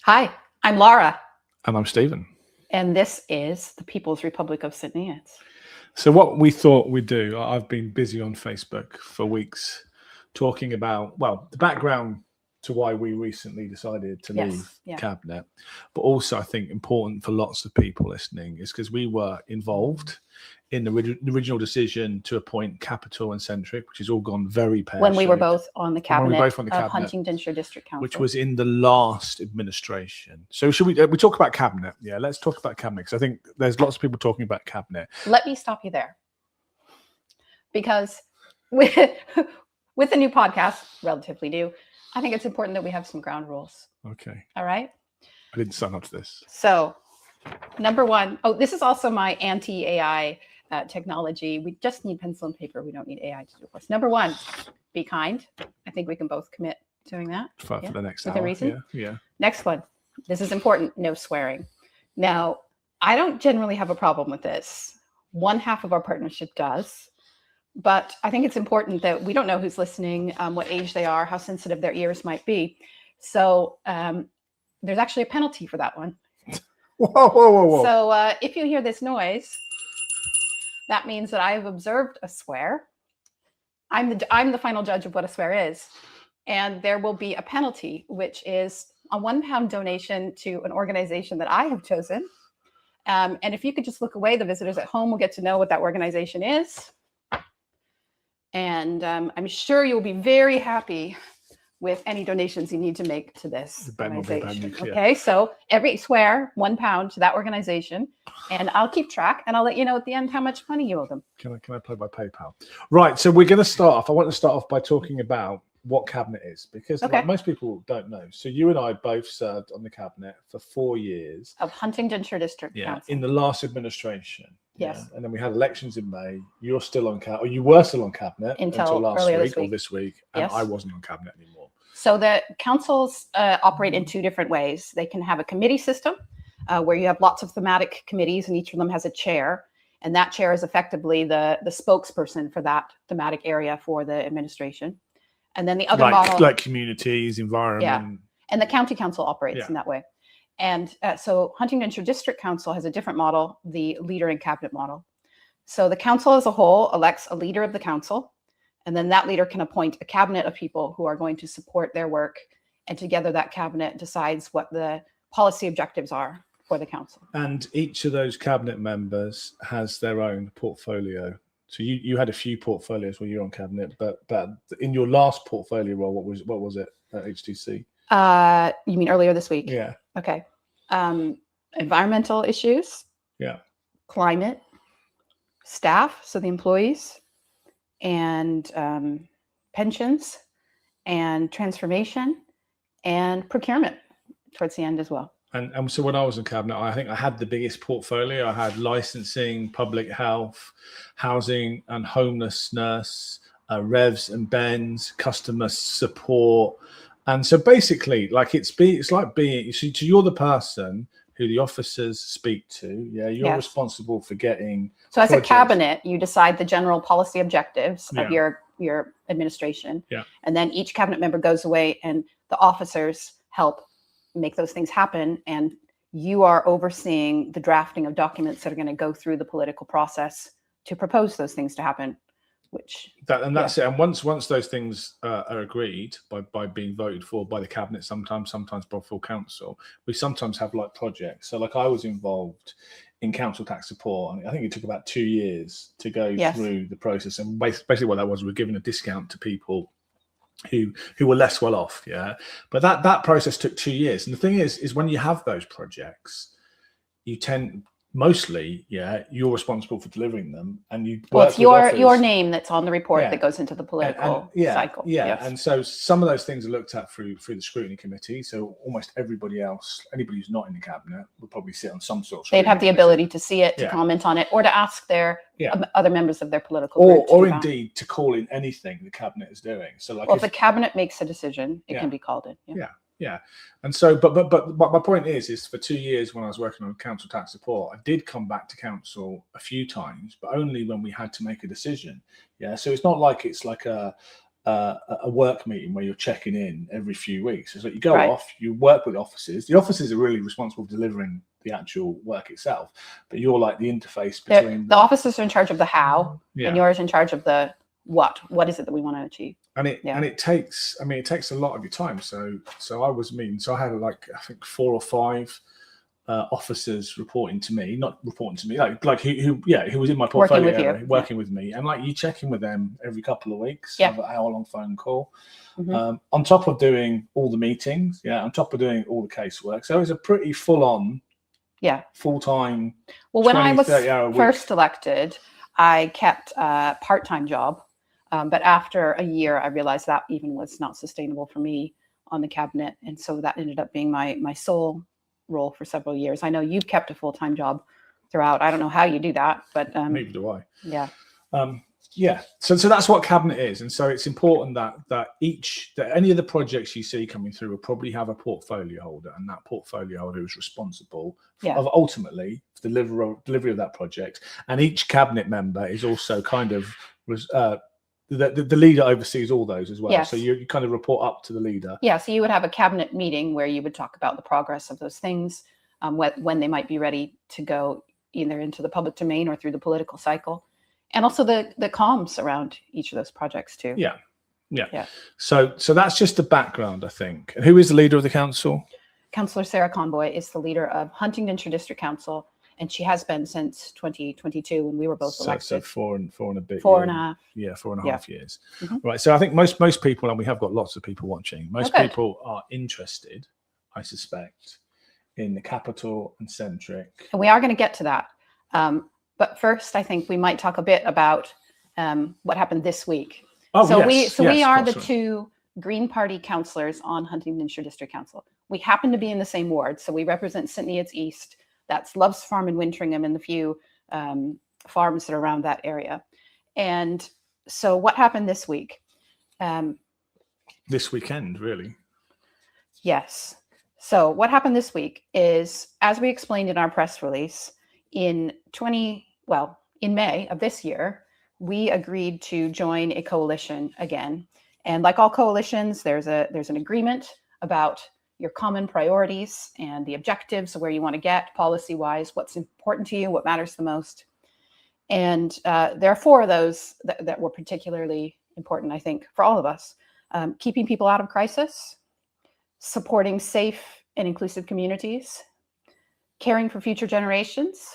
Hi, I'm Lara. And I'm Stephen. And this is the People's Republic of St. Neots. So what we thought we'd do, I've been busy on Facebook for weeks talking about, well, the background to why we recently decided to leave Cabinet. But also I think important for lots of people listening is because we were involved in the original decision to appoint Capital and Centric, which has all gone very pear-shaped. When we were both on the cabinet of Huntingdonshire District Council. Which was in the last administration. So should we talk about Cabinet? Yeah, let's talk about Cabinet, because I think there's lots of people talking about Cabinet. Let me stop you there. Because with a new podcast, relatively new, I think it's important that we have some ground rules. Okay. All right? I didn't sign up to this. So, number one, this is also my anti-AI technology. We just need pencil and paper. We don't need AI to do this. Number one, be kind. I think we can both commit to doing that. For the next hour. With a reason. Yeah. Next one. This is important. No swearing. Now, I don't generally have a problem with this. One half of our partnership does. But I think it's important that we don't know who's listening, what age they are, how sensitive their ears might be. So there's actually a penalty for that one. Whoa. So if you hear this noise, that means that I have observed a swear. I'm the final judge of what a swear is. And there will be a penalty, which is a £1 donation to an organization that I have chosen. And if you could just look away, the visitors at home will get to know what that organization is. And I'm sure you'll be very happy with any donations you need to make to this organization. Okay, so every swear £1 to that organization, and I'll keep track, and I'll let you know at the end how much money you owe them. Can I play by PayPal? Right, so we're going to start off. I want to start off by talking about what Cabinet is, because like, most people don't know. So you and I both served on the Cabinet for 4 years. Of Huntingdonshire District Council. In the last administration. Yes. Yeah. And then we had elections in May. You're still on Cabinet, or you were still on Cabinet until last week or this week, and I wasn't on Cabinet anymore. So the councils operate in two different ways. They can have a committee system where you have lots of thematic committees, and each of them has a chair. And that chair is effectively the spokesperson for that thematic area for the administration. And then the other model, like communities, environment. And the county council operates in that way. And so Huntingdonshire District Council has a different model, the leader in cabinet model. So the council as a whole elects a leader of the council, and then that leader can appoint a cabinet of people who are going to support their work. And together that cabinet decides what the policy objectives are for the council. And each of those cabinet members has their own portfolio. So you had a few portfolios when you were on Cabinet, but in your last portfolio role, what was it at HDC? You mean earlier this week? Yeah. Okay. Environmental issues. Yeah. Climate. Staff, so the employees, and pensions, and transformation, and procurement towards the end as well. And so when I was in Cabinet, I think I had the biggest portfolio. I had licensing, public health, housing and homelessness, revs and bends, customer support. And so basically, like it's like being, so you're the person who the officers speak to. Yeah, you're responsible for getting. So as a cabinet, you decide the general policy objectives of your administration. Yeah. And then each cabinet member goes away and the officers help make those things happen. And you are overseeing the drafting of documents that are going to go through the political process to propose those things to happen. That's it. And once those things are agreed by being voted for by the cabinet, sometimes by full council, we sometimes have like projects. So like I was involved in council tax support, and I think it took about 2 years to go through the process. And basically what that was, we're giving a discount to people who were less well off. Yeah, but that process took 2 years. And the thing is when you have those projects, mostly, you're responsible for delivering them, and you Well, work it's with offers. your name that's on the report Yeah. that goes into the political cycle. Yeah, Yes. and so some of those things are looked at through the scrutiny committee. So almost everybody else, anybody who's not in the cabinet, would probably sit on some sort of. They'd have the committee. ability to see it, to comment on it, or to ask their other members of their political group, or indeed to call in anything the cabinet is doing. So, like, well, if the cabinet makes a decision, it can be called in. And so, but my point is for 2 years when I was working on council tax support, I did come back to council a few times, but only when we had to make a decision. So it's not like it's like a work meeting where you're checking in every few weeks. It's like you go off, you work with officers. The officers are really responsible for delivering the actual work itself, but you're like the interface between the officers are in charge of the how, and yours in charge of the what is it that we want to achieve. And it takes a lot of your time. So I had like, I think 4 or 5 officers reporting to me, like who was in my portfolio working with me, and like you check in with them every couple of weeks, have an hour-long phone call, on top of doing all the meetings, on top of doing all the casework. So it was a pretty full-on, full-time. Well, when I was first elected, I kept a part-time job. But after a year, I realized that even was not sustainable for me on the cabinet. And so that ended up being my sole role for several years. I know you've kept a full-time job throughout. I don't know how you do that, but neither do I. Yeah. So that's what cabinet is. And so it's important that any of the projects you see coming through will probably have a portfolio holder, and that portfolio holder is responsible of ultimately the delivery of that project. And each cabinet member is also kind of the leader oversees all those as well. Yes. So you kind of report up to the leader. Yeah. So you would have a cabinet meeting where you would talk about the progress of those things, when they might be ready to go either into the public domain or through the political cycle, and also the comms around each of those projects too. Yeah. So that's just the background, I think. And who is the leader of the council? Councillor Sarah Conboy is the leader of Huntingdonshire District Council, and she has been since 2022 when we were both elected. So four and a bit. 4.5. Yeah, 4.5 years. Right. So I think most people, and we have got lots of people watching, most people are interested, I suspect, in the Capital and Centric. And we are going to get to that. But first, I think we might talk a bit about what happened this week. We are the 2 Green Party councillors on Huntingdonshire District Council. We happen to be in the same ward, so we represent St. Neots East. That's Love's Farm in Wintringham and the few farms that are around that area. And so what happened this week? This weekend, really. Yes. So what happened this week is, as we explained in our press release, in May of this year, we agreed to join a coalition again. And like all coalitions, there's an agreement about your common priorities and the objectives of where you want to get policy-wise, what's important to you, what matters the most. And there are 4 of those that were particularly important, I think, for all of us. Keeping people out of crisis, supporting safe and inclusive communities, caring for future generations,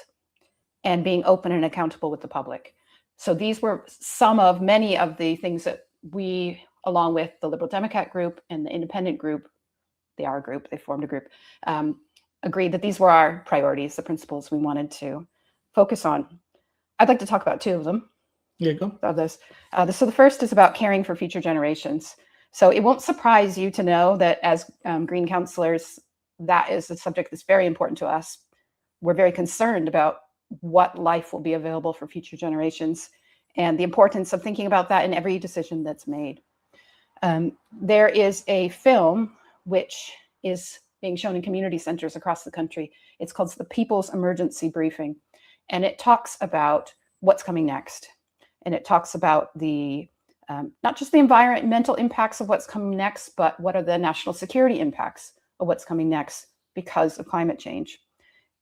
and being open and accountable with the public. So these were some of many of the things that we, along with the Liberal Democrat group and the Independent group, they formed a group, agreed that these were our priorities, the principles we wanted to focus on. I'd like to talk about 2 of them. Yeah, go. Of those. So the first is about caring for future generations. So it won't surprise you to know that as Green councillors, that is a subject that's very important to us. We're very concerned about what life will be available for future generations and the importance of thinking about that in every decision that's made. There is a film which is being shown in community centers across the country. It's called The People's Emergency Briefing, and it talks about what's coming next. And it talks about the not just the environmental impacts of what's coming next, but what are the national security impacts of what's coming next because of climate change.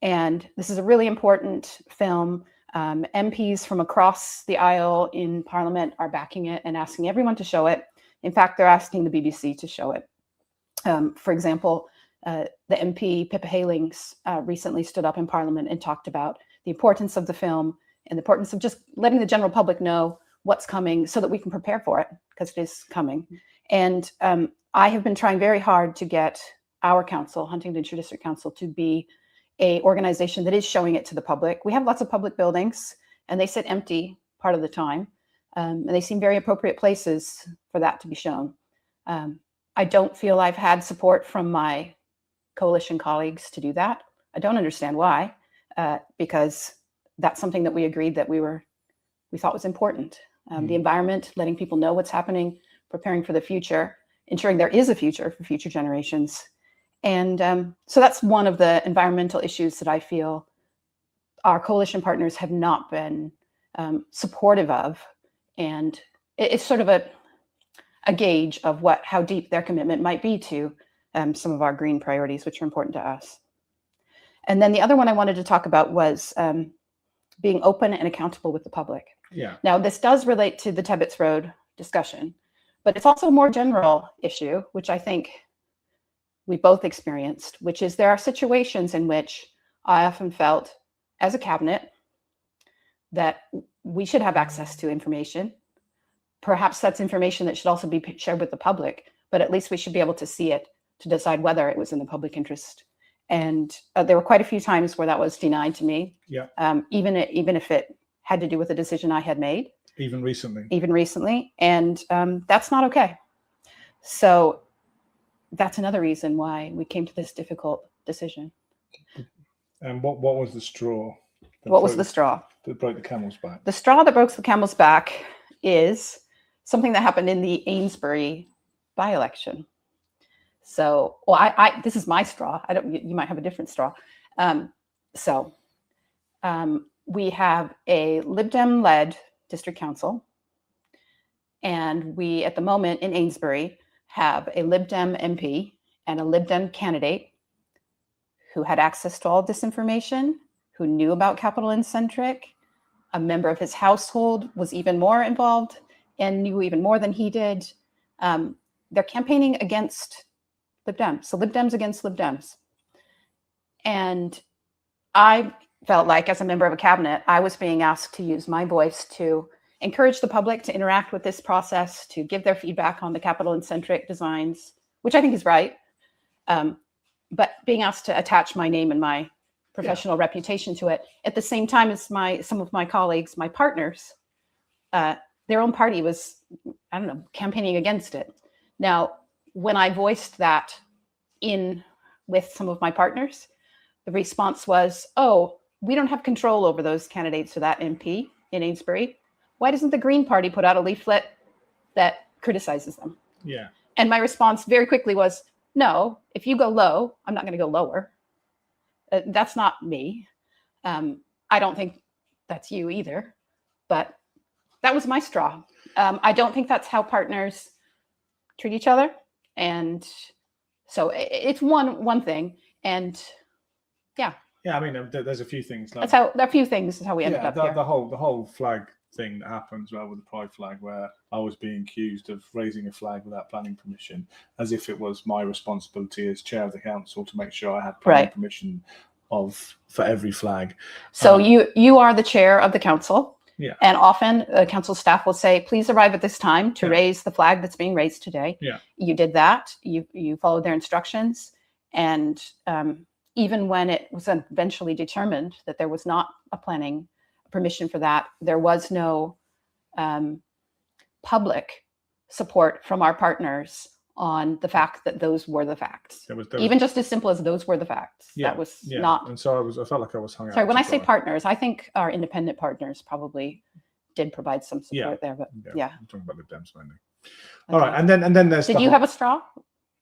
And this is a really important film. MPs from across the aisle in Parliament are backing it and asking everyone to show it. In fact, they're asking the BBC to show it. For example, the MP Pippa Heylings recently stood up in Parliament and talked about the importance of the film and the importance of just letting the general public know what's coming so that we can prepare for it, because it is coming. And I have been trying very hard to get our council, Huntingdonshire District Council, to be a organization that is showing it to the public. We have lots of public buildings, and they sit empty part of the time, and they seem very appropriate places for that to be shown. I don't feel I've had support from my coalition colleagues to do that. I don't understand why, because that's something that we agreed that we thought was important. The environment, letting people know what's happening, preparing for the future, ensuring there is a future for future generations. And so that's one of the environmental issues that I feel our coalition partners have not been supportive of. And it's sort of a gauge of how deep their commitment might be to some of our green priorities, which are important to us. And then the other one I wanted to talk about was being open and accountable with the public. Yeah. Now, this does relate to the Tebbutts Road discussion, but it's also a more general issue, which I think we both experienced, which is there are situations in which I often felt as a cabinet that we should have access to information. Perhaps that's information that should also be shared with the public, but at least we should be able to see it to decide whether it was in the public interest. And there were quite a few times where that was denied to me. Yeah. Even if it had to do with a decision I had made. Even recently. And that's not okay. So that's another reason why we came to this difficult decision. And what was the straw? What was the straw? That broke the camel's back. The straw that broke the camel's back is something that happened in the Amesbury by-election. So, well, this is my straw. You might have a different straw. We have a Lib Dem-led district council, and we, at the moment in Amesbury, have a Lib Dem MP and a Lib Dem candidate who had access to all this information, who knew about Capital and Centric. A member of his household was even more involved and knew even more than he did. They're campaigning against Lib Dems, so Lib Dems against Lib Dems. And I felt like, as a member of a cabinet, I was being asked to use my voice to encourage the public to interact with this process, to give their feedback on the Capital and Centric designs, which I think is right. But being asked to attach my name and my professional reputation to it at the same time as some of my colleagues, my partners, their own party was, campaigning against it. Now, when I voiced that with some of my partners, the response was, oh, we don't have control over those candidates for that MP in Amesbury. Why doesn't the Green Party put out a leaflet that criticizes them? Yeah. And my response very quickly was, no, if you go low, I'm not going to go lower. That's not me. I don't think that's you either, but that was my straw. I don't think that's how partners treat each other. And so it's one thing. And yeah. Yeah, I mean, there's a few things. There are a few things is how we ended up here. The whole flag thing that happens with the pride flag, where I was being accused of raising a flag without planning permission, as if it was my responsibility as chair of the council to make sure I had planning permission for every flag. So you are the chair of the council. Yeah. And often council staff will say, please arrive at this time to raise the flag that's being raised today. Yeah. You did that. You followed their instructions. And even when it was eventually determined that there was not a planning permission for that, there was no public support from our partners on the fact that those were the facts. There was even just as simple as those were the facts. Yeah, that was not. And so I felt like I was hung out. Sorry, when I say partners, I think our independent partners probably did provide some support there. But yeah. I'm talking about the Dems mainly. Okay. All right, and then there's. Did you have a straw?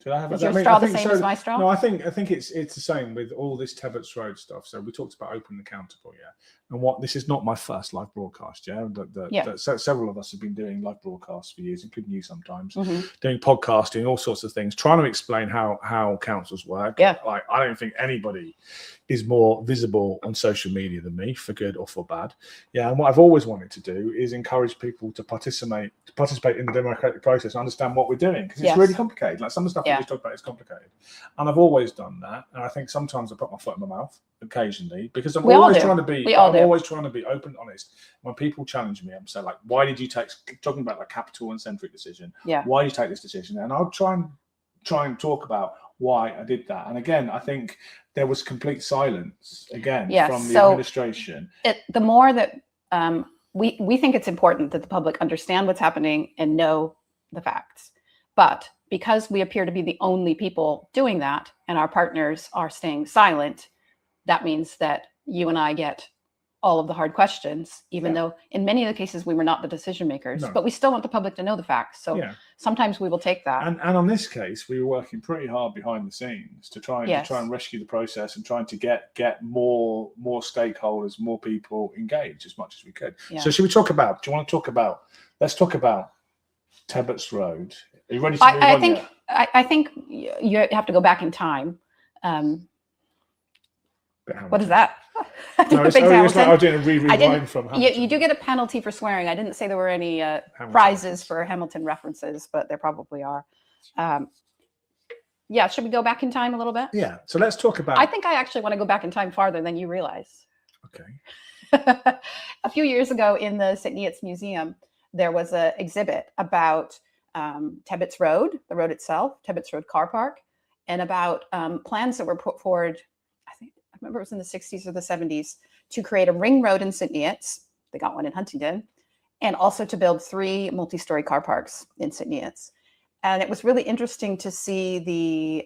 Did I have Is your straw the same as my straw? No, I think it's the same with all this Tebbutts Road stuff. So we talked about open and accountable, and this is not my first live broadcast, several of us have been doing live broadcasts for years, including you sometimes, doing podcasting, all sorts of things, trying to explain how councils work. Yeah. Like, I don't think anybody is more visible on social media than me, for good or for bad. Yeah, and what I've always wanted to do is encourage people to participate in the democratic process and understand what we're doing, because it's really complicated. Like, some of the stuff we just talk about is complicated, and I've always done that. And I think sometimes I put my foot in my mouth occasionally, because I'm always trying to be open and honest. When people challenge me, I'm saying, like, why did you talking about like Capital and Centric decision? Yeah. Why did you take this decision? And I'll try and talk about why I did that. And again, I think there was complete silence again from the administration. The more that we think it's important that the public understand what's happening and know the facts. But because we appear to be the only people doing that and our partners are staying silent, that means that you and I get all of the hard questions, even though in many of the cases we were not the decision makers, but we still want the public to know the facts. So sometimes we will take that. And on this case, we were working pretty hard behind the scenes to try and rescue the process and trying to get more stakeholders, more people engaged as much as we could. Yeah. So should we talk about? Do you want to talk about? Let's talk about Tebbutts Road. Are you ready to move on yet? I think you have to go back in time. What is that? No, it's like I was doing a rewind from Hamilton. You do get a penalty for swearing. I didn't say there were any prizes for Hamilton references, but there probably are. Yeah, should we go back in time a little bit? Yeah, so let's talk about... I think I actually want to go back in time farther than you realize. Okay. A few years ago in the St. Neots Museum, there was an exhibit about Tebbutts Road, the road itself, Tebbutts Road car park, and about plans that were put forward, I remember it was in the 60s or the 70s, to create a ring road in St. Neots. They got one in Huntingdon, and also to build 3 multi-story car parks in St. Neots. And it was really interesting to see the,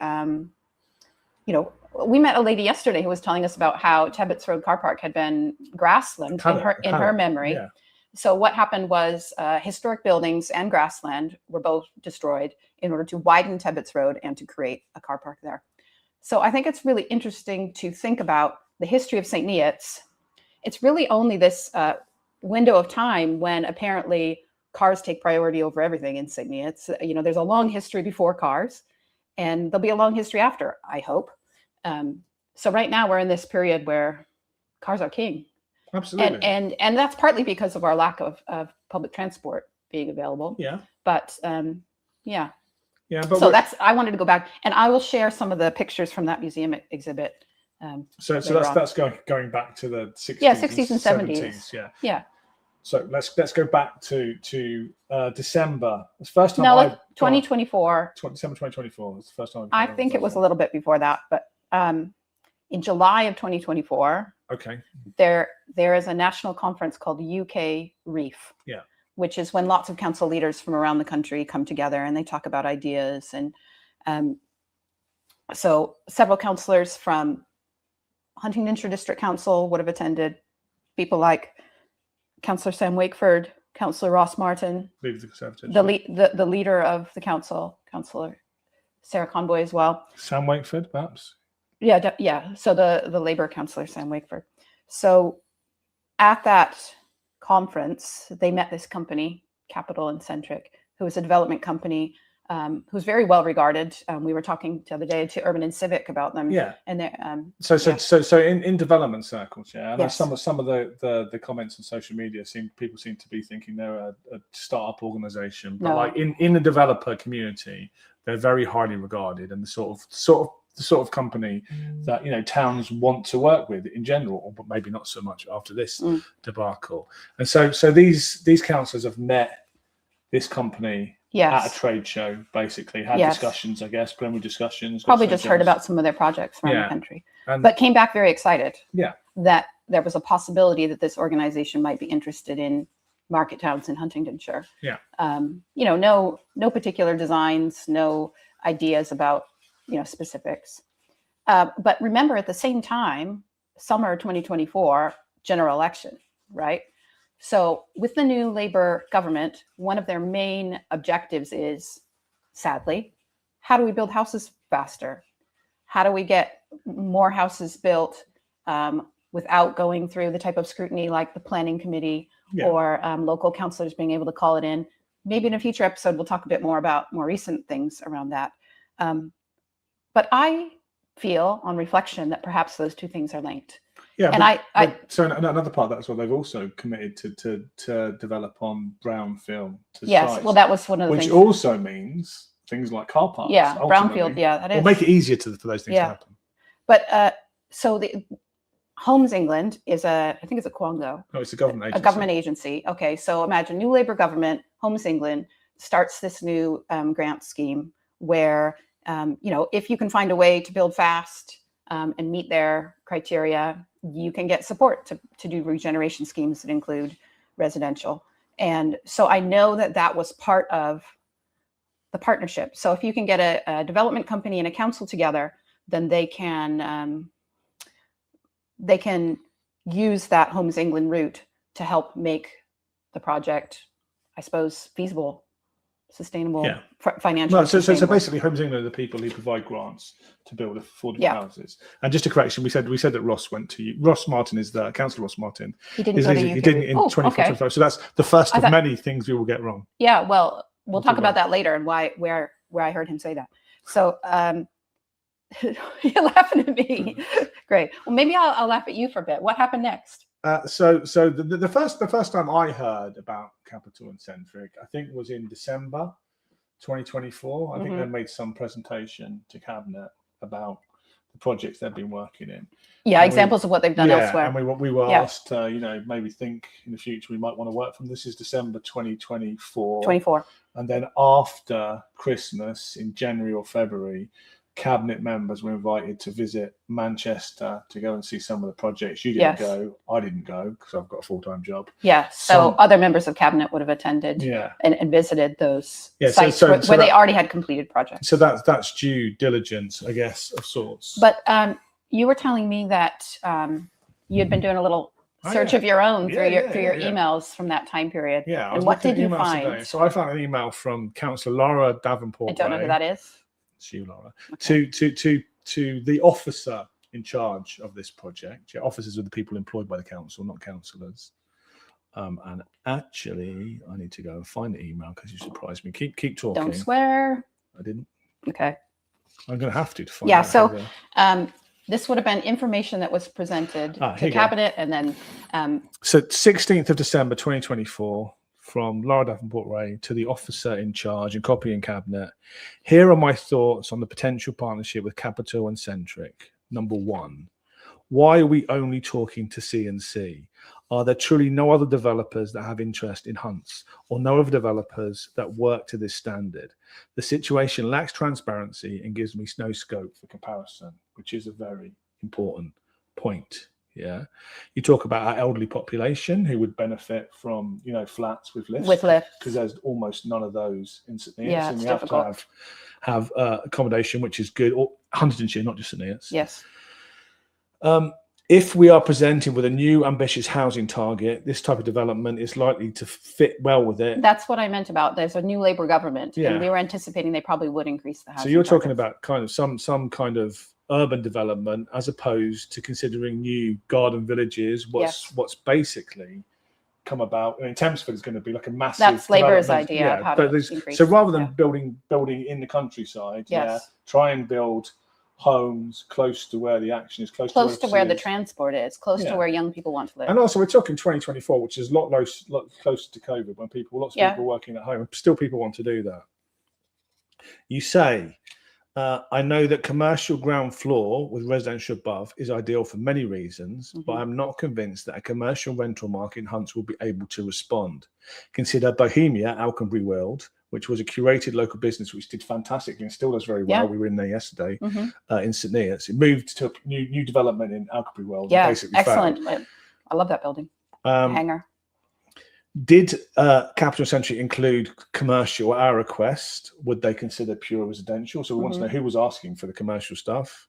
we met a lady yesterday who was telling us about how Tebbutts Road car park had been grassland in her memory. Yeah. So what happened was historic buildings and grassland were both destroyed in order to widen Tebbutts Road and to create a car park there. So I think it's really interesting to think about the history of St. Neots. It's really only this window of time when apparently cars take priority over everything in St. Neots. There's a long history before cars, and there'll be a long history after, I hope. So right now we're in this period where cars are king. Absolutely. And that's partly because of our lack of public transport being available. Yeah. But yeah. Yeah, but so I wanted to go back, and I will share some of the pictures from that museum exhibit. So that's going back to the 60s, 60s and 70s. Yeah. Yeah. So let's go back to December. It's the first time. No, 2024. December 2024. It's the first time. I think it was a little bit before that, but in July of 2024. Okay. There is a national conference called UK Reef. Yeah. Which is when lots of council leaders from around the country come together and they talk about ideas. And so several councillors from Huntingdonshire District Council would have attended. People like Councillor Sam Wakeford, Councillor Ross Martin, the leader of the council, Councillor Sarah Conboy as well. Sam Wakeford, perhaps? Yeah. So the Labour councillor, Sam Wakeford. So at that conference, they met this company, Capital and Centric, who is a development company who's very well regarded. We were talking the other day to Urban and Civic about them. Yeah. And so in development circles, yeah. And yes. some of the comments on social media people seem to be thinking they're a startup organization, but like in the developer community, they're very highly regarded and the sort of company that towns want to work with in general, but maybe not so much after this debacle. And so these councillors have met this company at a trade show, basically had discussions, I guess, preliminary discussions. Probably just heard about some of their projects around the country, but came back very excited. Yeah, that there was a possibility that this organization might be interested in market towns in Huntingdonshire. Yeah, no particular designs, no ideas about specifics. But remember, at the same time, summer 2024, general election, right? So with the new Labour government, one of their main objectives is, sadly, how do we build houses faster? How do we get more houses built without going through the type of scrutiny like the planning committee or local councillors being able to call it in? Maybe in a future episode, we'll talk a bit more about more recent things around that. But I feel on reflection that perhaps those two things are linked. Yeah, and so another part of that as well, they've also committed to develop on brownfield. Yes, well, that was one of the things. Which also means things like car parks. Yeah, brownfield, that is. Will make it easier for those things to happen. But so the Homes England is I think it's a Quango. No, it's a government agency. A government agency. Okay, so imagine new Labour government, Homes England starts this new grant scheme where if you can find a way to build fast and meet their criteria, you can get support to do regeneration schemes that include residential. And so I know that was part of the partnership. So if you can get a development company and a council together, then they can use that Homes England route to help make the project, I suppose, feasible, sustainable, financially. Well, so sustainable. basically, Homes England are the people who provide grants to build affordable houses. And just a correction, we said that Ross went to Ross Martin is the Councillor Ross Martin. He didn't go to UK. He didn't in 2025. So that's the first of many things we will get wrong. Yeah, well, we'll talk about that later and where I heard him say that. So you're laughing at me. Great. Well, maybe I'll laugh at you for a bit. What happened next? So the first time I heard about Capital and Centric, I think was in December 2024. I think they made some presentation to Cabinet about the projects they've been working in. Yeah, examples of what they've done elsewhere. And we were asked, maybe think in the future we might want to work from. This is December 2024. 24. And then after Christmas, in January or February, Cabinet members were invited to visit Manchester to go and see some of the projects. You didn't go. I didn't go because I've got a full-time job. Yeah. So other members of Cabinet would have attended and visited those sites where they already had completed projects. So that's due diligence, I guess, of sorts. But you were telling me that you had been doing a little search of your own through your emails from that time period. Yeah. And what did you find? Today. So I found an email from Councillor Lara Davenport. I don't know who that is. It's you, Laura. Okay. To the officer in charge of this project. Officers are the people employed by the council, not councillors. And actually, I need to go and find the email because you surprised me. Keep talking. Don't swear. I didn't. Okay. I'm going to have to find out. So this would have been information that was presented to Cabinet, and then. So 16th of December 2024. From Lara Davenport Ray to the officer in charge and copying Cabinet. Here are my thoughts on the potential partnership with Capital and Centric. Number one, why are we only talking to C&C? Are there truly no other developers that have interest in Hunts or no other developers that work to this standard? The situation lacks transparency and gives me no scope for comparison, which is a very important point. Yeah, you talk about our elderly population who would benefit from flats with lifts. Because there's almost none of those in St Neots, and we have to have accommodation, which is good. Or Huntingdonshire, not just St Neots. Yes. If we are presenting with a new ambitious housing target, this type of development is likely to fit well with it. That's what I meant about there's a new Labour government, and we were anticipating they probably would increase the housing. So you're talking about kind of some kind of urban development as opposed to considering new garden villages. What's basically come about. I mean, Thamesford is going to be like a massive. That's Labour's idea of how to increase. So rather than building in the countryside, try and build homes close to where the action is, close to where the transport is, close to where young people want to live. And also, we're talking 2024, which is a lot closer to COVID, when lots of people working at home, and still people want to do that. You say. I know that commercial ground floor with residential above is ideal for many reasons, but I'm not convinced that a commercial rental market in Hunts will be able to respond. Consider Bohemia, Alconbury World, which was a curated local business which did fantastically and still does very well. We were in there yesterday in St Neots. It moved to a new development in Alconbury World. Yeah, excellent. I love that building. Hangar. Did Capital Centric include commercial at our request? Would they consider pure residential? So we want to know who was asking for the commercial stuff.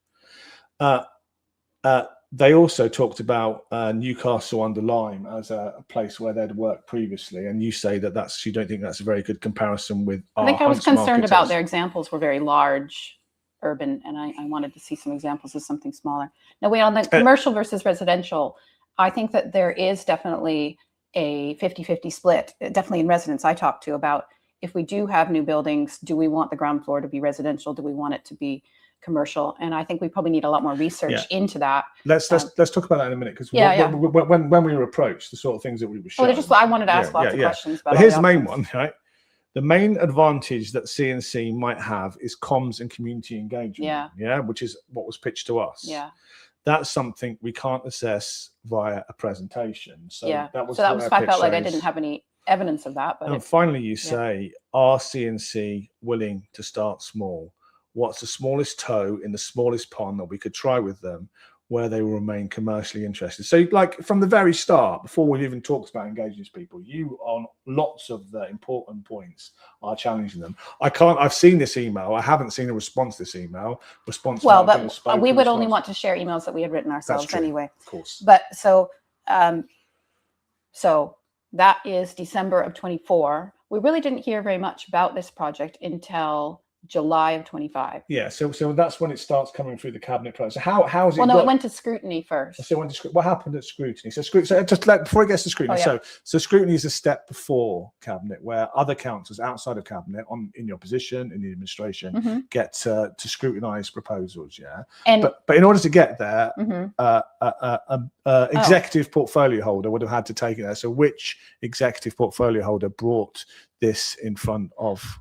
They also talked about Newcastle under Lyme as a place where they'd worked previously, and you say that you don't think that's a very good comparison with. I think I was concerned about their examples were very large, urban, and I wanted to see some examples of something smaller. Now, on the commercial versus residential, I think that there is definitely a 50-50 split, definitely in residents I talked to, about if we do have new buildings, do we want the ground floor to be residential? Do we want it to be commercial? And I think we probably need a lot more research into that. Let's talk about that in a minute, because when we were approached, the sort of things that we were shown. I wanted to ask lots of questions about. But here's the main one, right? The main advantage that C&C might have is comms and community engagement. Which is what was pitched to us. That's something we can't assess via a presentation. So that was why I felt like I didn't have any evidence of that. But finally, you say, are C&C willing to start small? what's the smallest toe in the smallest pond that we could try with them, where they will remain commercially interested. So like from the very start, before we've even talked about engaging these people, you on lots of the important points are challenging them. I've seen this email. I haven't seen a response to this email. Well, but we would only want to share emails that we had written ourselves anyway. Of course. But so that is December of 24. We really didn't hear very much about this project until July of 25. Yeah, so that's when it starts coming through the cabinet process. How is it? Well, no, it went to scrutiny first. So what happened at scrutiny? So just before it gets to scrutiny. Oh, yeah. So scrutiny is a step before cabinet, where other councils outside of cabinet, in your position in the administration, get to scrutinise proposals. Yeah, but in order to get there, executive portfolio holder would have had to take it there. So which executive portfolio holder brought this in front of?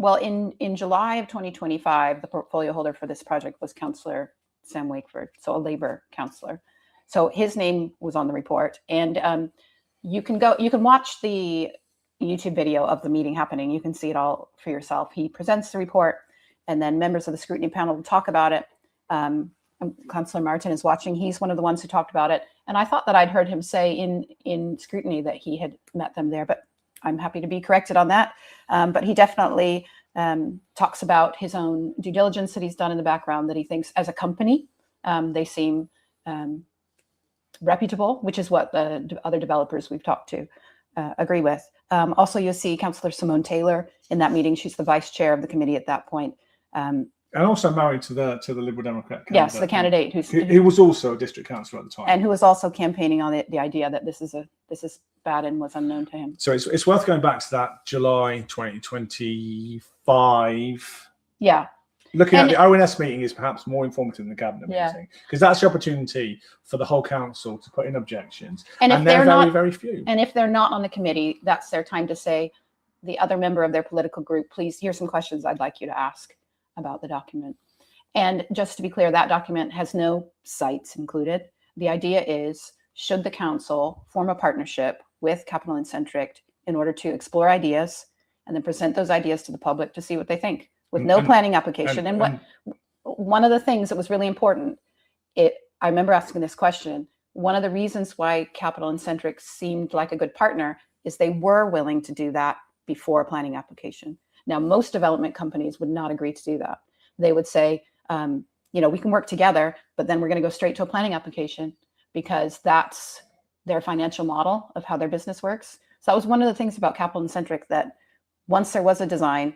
Well, in July of 2025, the portfolio holder for this project was Councillor Sam Wakeford, so a Labour councillor. So his name was on the report, and you can watch the YouTube video of the meeting happening. You can see it all for yourself. He presents the report, and then members of the scrutiny panel will talk about it. Councillor Martin is watching. He's one of the ones who talked about it, and I thought that I'd heard him say in scrutiny that he had met them there, but I'm happy to be corrected on that. But he definitely talks about his own due diligence that he's done in the background, that he thinks as a company, they seem reputable, which is what the other developers we've talked to agree with. Also, you'll see Councillor Simone Taylor in that meeting. She's the vice chair of the committee at that point. And also married to the Liberal Democrat candidate. Yes, the candidate who was also a district councillor at the time, and who was also campaigning on the idea that this is bad and was unknown to him. So it's worth going back to that July 2025. Yeah, looking at the ONS meeting is perhaps more informative than the cabinet meeting, because that's the opportunity for the whole council to put in objections, and if they're very, very few. And if they're not on the committee, that's their time to say, the other member of their political group, please, here's some questions I'd like you to ask about the document. And just to be clear, that document has no sites included. The idea is, should the council form a partnership with Capital and Centric in order to explore ideas and then present those ideas to the public to see what they think, with no planning application. And one of the things that was really important, I remember asking this question, one of the reasons why Capital and Centric seemed like a good partner is they were willing to do that before a planning application. Now, most development companies would not agree to do that. They would say, we can work together, but then we're going to go straight to a planning application, because that's their financial model of how their business works. So that was one of the things about Capital and Centric, that once there was a design,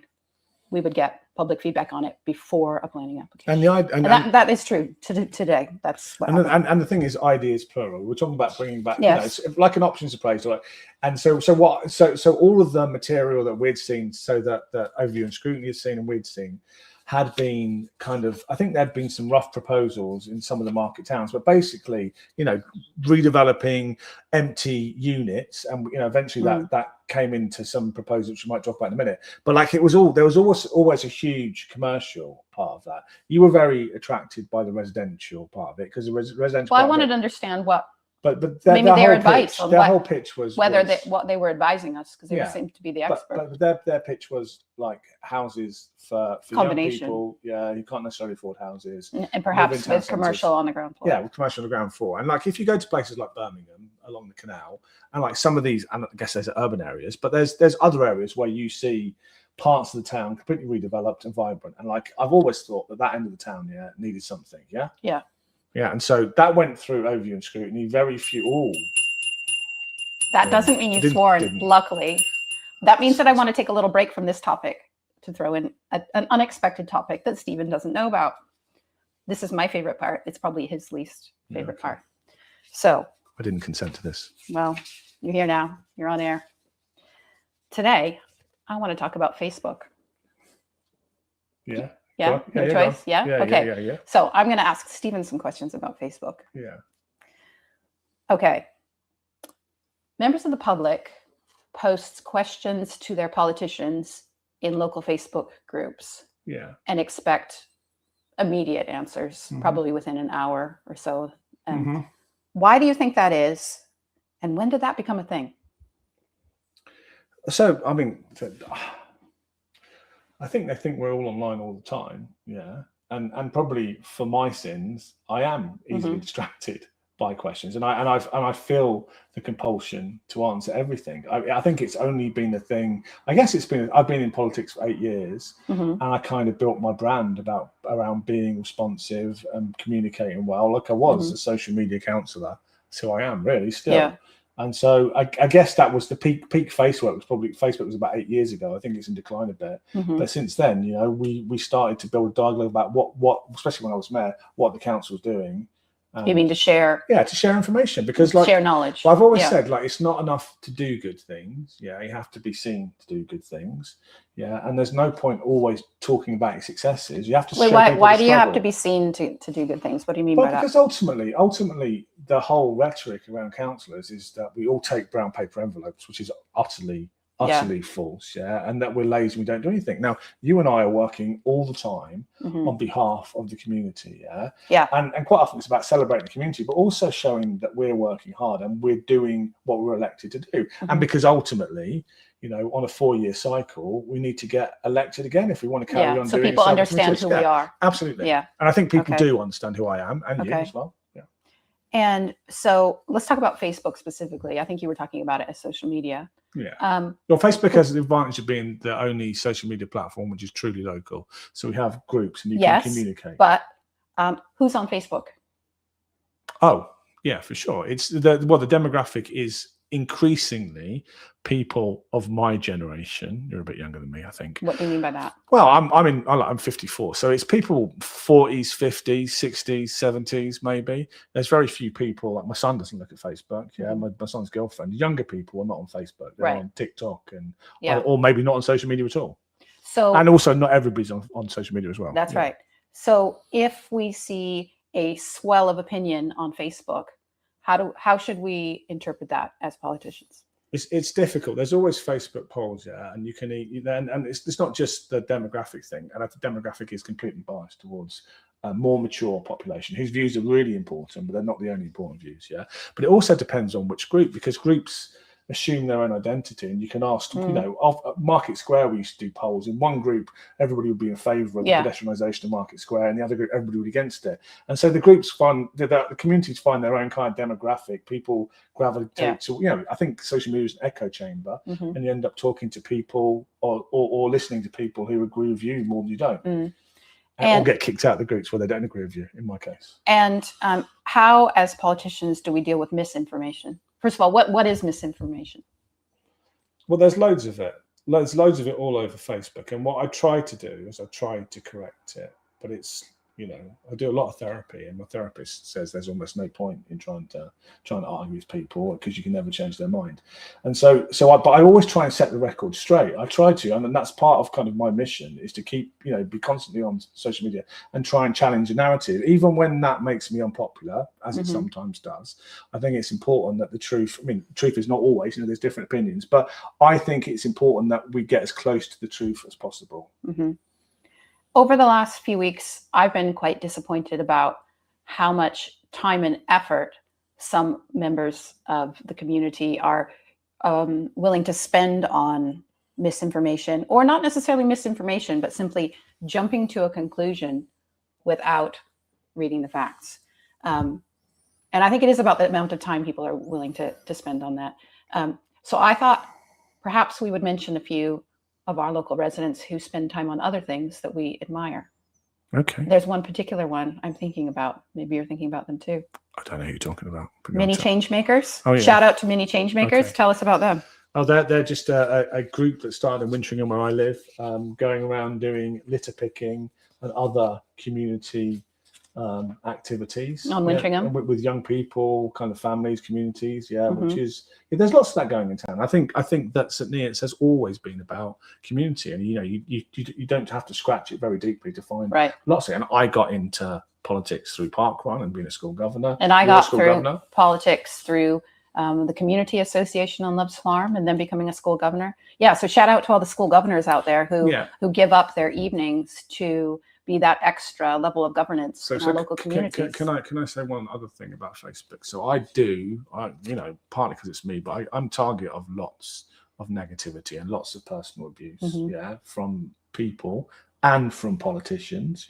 we would get public feedback on it before a planning application. And that is true today. That's what and the thing is, ideas plural. We're talking about bringing back, it's like an options appraisal. And so all of the material that we'd seen, so that overview and scrutiny had seen and we'd seen, had been kind of, I think there'd been some rough proposals in some of the market towns, but basically, redeveloping empty units, and eventually that came into some proposals which we might talk about in a minute. But like there was always a huge commercial part of that. You were very attracted by the residential part of it, because the residential. Well, I wanted to understand what. But maybe their advice on their whole pitch was what they were advising us, because they seemed to be the expert. But their pitch was like houses for young people, who can't necessarily afford houses, and perhaps with commercial on the ground floor. Yeah, with commercial on the ground floor. And like if you go to places like Birmingham along the canal, and like some of these, and I guess there's urban areas, but there's other areas where you see parts of the town completely redeveloped and vibrant. And like I've always thought that end of the town needed something. Yeah, and so that went through overview and scrutiny. Very few. That doesn't mean you've sworn, luckily. That means that I want to take a little break from this topic to throw in an unexpected topic that Stephen doesn't know about. This is my favorite part. It's probably his least favorite part. So. I didn't consent to this. Well, you're here now. You're on air. Today, I want to talk about Facebook. Yeah. Yeah, no choice. Yeah. Okay. Yeah. So I'm going to ask Stephen some questions about Facebook. Yeah. Okay. Members of the public post questions to their politicians in local Facebook groups. Yeah. And expect immediate answers, probably within an hour or so. Why do you think that is? And when did that become a thing? So, I mean, I think they think we're all online all the time. Yeah. And probably for my sins, I am easily distracted by questions, and I feel the compulsion to answer everything. I think it's only been a thing. I guess I've been in politics for 8 years, and I kind of built my brand around being responsive and communicating well. Like I was a social media counsellor. That's who I am really still. Yeah. And so I guess that was the peak Facebook was about 8 years ago. I think it's in decline a bit. But since then, you know, we started to build a dialogue about what especially when I was mayor, what the council was doing. You mean to share? Yeah, to share information, because like share knowledge. Well, I've always said, like, it's not enough to do good things. Yeah, you have to be seen to do good things. Yeah, and there's no point always talking about your successes. You have to. Why do you have to be seen to do good things? What do you mean by that? Because ultimately, the whole rhetoric around councillors is that we all take brown paper envelopes, which is utterly false, and that we're lazy, we don't do anything. Now, you and I are working all the time on behalf of the community, and quite often it's about celebrating the community, but also showing that we're working hard and we're doing what we're elected to do. And because ultimately, you know, on a 4-year cycle, we need to get elected again if we want to carry on so doing. People understand who we are. Absolutely. Yeah. And I think people do understand who I am, and you as well. Yeah. And so let's talk about Facebook specifically. I think you were talking about it as social media. Yeah. Well, Facebook has the advantage of being the only social media platform which is truly local. So we have groups and you can communicate. But who's on Facebook? Oh, yeah, for sure. It's the demographic is increasingly people of my generation. You're a bit younger than me, I think. What do you mean by that? Well, I'm 54, so it's people 40s, 50s, 60s, 70s, maybe. There's very few people. Like my son doesn't look at Facebook. Yeah, my son's girlfriend. Younger people are not on Facebook. They're on TikTok and or maybe not on social media at all. So and also not everybody's on social media as well. That's right. So if we see a swell of opinion on Facebook, how should we interpret that as politicians? It's difficult. There's always Facebook polls, and you can and it's not just the demographic thing. And the demographic is completely biased towards a more mature population whose views are really important, but they're not the only important views. Yeah, but it also depends on which group, because groups assume their own identity, and you can ask, you know, off Market Square, we used to do polls. In one group, everybody would be in favour of the pedestrianisation of Market Square, and the other group, everybody would be against it. And so the groups the communities find their own kind of demographic. People gravitate to, you know, I think social media is an echo chamber, and you end up talking to people or listening to people who agree with you more than you don't. And or get kicked out of the groups where they don't agree with you, in my case. And how, as politicians, do we deal with misinformation? First of all, what is misinformation? Well, there's loads of it. There's loads of it all over Facebook. And what I try to do is I try to correct it. But it's, you know, I do a lot of therapy, and my therapist says there's almost no point in trying to argue with people because you can never change their mind. And but I always try and set the record straight. I try to, and that's part of kind of my mission, is to keep, you know, be constantly on social media and try and challenge a narrative, even when that makes me unpopular, as it sometimes does. I think it's important that the truth is not always, you know, there's different opinions, but I think it's important that we get as close to the truth as possible. Over the last few weeks, I've been quite disappointed about how much time and effort some members of the community are willing to spend on misinformation, or not necessarily misinformation, but simply jumping to a conclusion without reading the facts. And I think it is about the amount of time people are willing to spend on that. So I thought perhaps we would mention a few of our local residents who spend time on other things that we admire. Okay. There's one particular one I'm thinking about. Maybe you're thinking about them too. I don't know who you're talking about. Mini Changemakers. Oh, yeah. Shout out to Mini Changemakers. Okay. Tell us about them. Oh, they're just a group that started in Wintringham, where I live, going around doing litter picking and other community activities on Wintringham with young people, kind of families, communities, which is there's lots of that going in town. I think that St Neots has always been about community, and you know, you don't have to scratch it very deeply to find lots of it. And I got into politics through Parkrun and being a school governor, and I got through politics through the community association on Love's Farm, and then becoming a school governor. So shout out to all the school governors out there who give up their evenings to be that extra level of governance in our local communities. Can I say one other thing about Facebook? So I you know, partly because it's me, but I'm target of lots of negativity and lots of personal abuse, Mhm. from people and from politicians,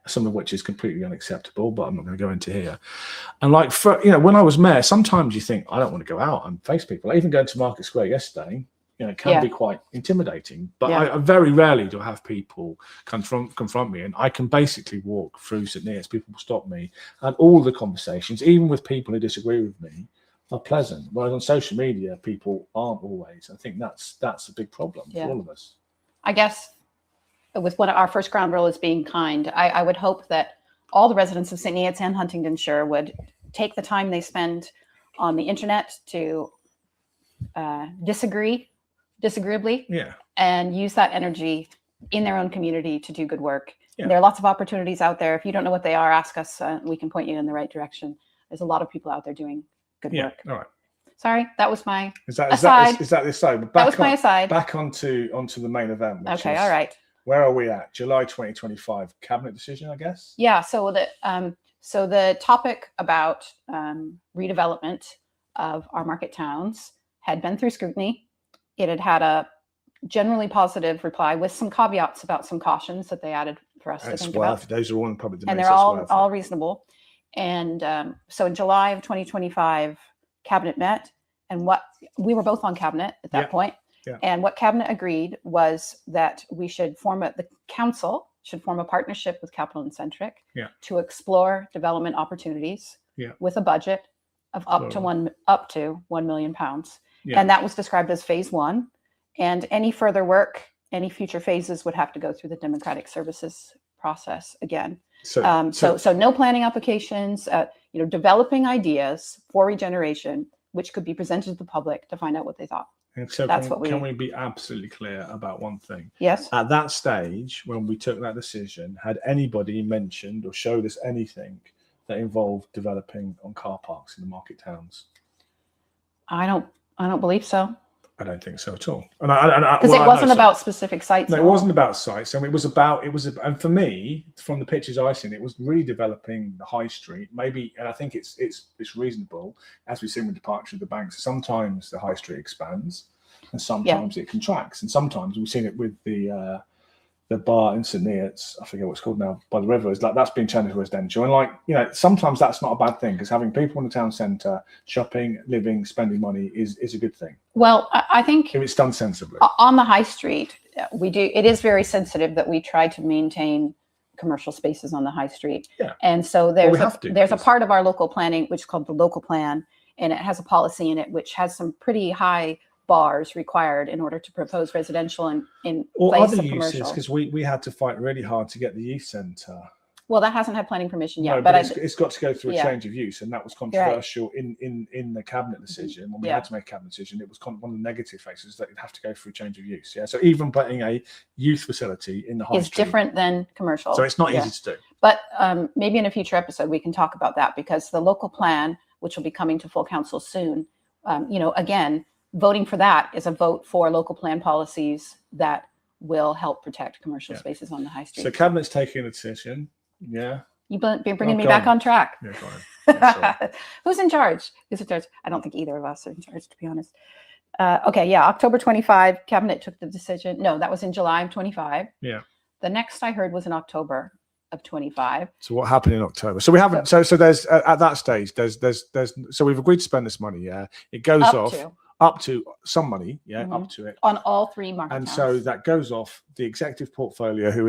some of which is completely unacceptable, but I'm not going to go into here. And like, for, when I was mayor, sometimes you think, I don't want to go out and face people. Even going to Market Square yesterday, it can be quite intimidating, but I very rarely do I have people confront me, and I can basically walk through St. Neots. People will stop me, and all the conversations, even with people who disagree with me, are pleasant. Whereas on social media, people aren't always. I think that's a big problem for all of us. I guess with our first ground rule is being kind. I would hope that all the residents of St. Neots and Huntingdonshire would take the time they spend on the internet to disagreeably, and use that energy in their own community to do good work. There are lots of opportunities out there. If you don't know what they are, ask us. We can point you in the right direction. There's a lot of people out there doing good work. All right. Sorry, that was my aside. Is that the aside? That was my aside. Back onto the main event. Okay, all right. Where are we at? July 2025 cabinet decision, I guess. Yeah. So the topic about redevelopment of our market towns had been through scrutiny. It had a generally positive reply with some caveats about some cautions that they added for us to think about. Those are all in public domain. And they're all reasonable. And so in July of 2025, Cabinet met, and we were both on Cabinet at that point. And what Cabinet agreed was that we should the council should form a partnership with Capital and Centric to explore development opportunities with a budget of up to £1 million. And that was described as phase 1. And any further work, any future phases would have to go through the democratic services process again. So no planning applications, developing ideas for regeneration, which could be presented to the public to find out what they thought. And so can we be absolutely clear about one thing? Yes. At that stage, when we took that decision, had anybody mentioned or showed us anything that involved developing on car parks in the market towns? I don't believe so. I don't think so at all. Because it wasn't about specific sites. No, it wasn't about sites. And and for me, from the pictures I've seen, it was redeveloping the high street. Maybe, and I think it's reasonable, as we've seen with the departure of the banks. Sometimes the high street expands, and sometimes it contracts, and sometimes we've seen it with the bar in St. Neots, I forget what it's called now, by the river, is like that's been turned into residential. And sometimes that's not a bad thing, because having people in the town centre, shopping, living, spending money is a good thing. Well, I think if it's done sensibly. On the high street, it is very sensitive that we try to maintain commercial spaces on the high street. Yeah. And so there's a part of our local planning, which is called the local plan, and it has a policy in it which has some pretty high bars required in order to propose residential in place of commercial. Uses, because we had to fight really hard to get the youth centre. Well, that hasn't had planning permission yet. No, but it's got to go through a change of use, and that was controversial in the cabinet decision. When we had to make a cabinet decision, it was one of the negative faces that it'd have to go through change of use. Yeah, so even putting a youth facility in the high street is different than commercial. So it's not easy to do. But maybe in a future episode we can talk about that, because the local plan, which will be coming to full council soon, again, voting for that is a vote for local plan policies that will help protect commercial spaces on the high street. So cabinet's taking a decision. Yeah. You've been bringing me back on track. Yeah, go ahead. Who's in charge? I don't think either of us are in charge, to be honest. October 25, cabinet took the decision. No, that was in July of 25. Yeah. The next I heard was in October of 25. So what happened in October? So we haven't. So there's at that stage. There's. So we've agreed to spend this money. Yeah. It goes up to some money, up to it on all three market towns. So that goes off the executive portfolio, who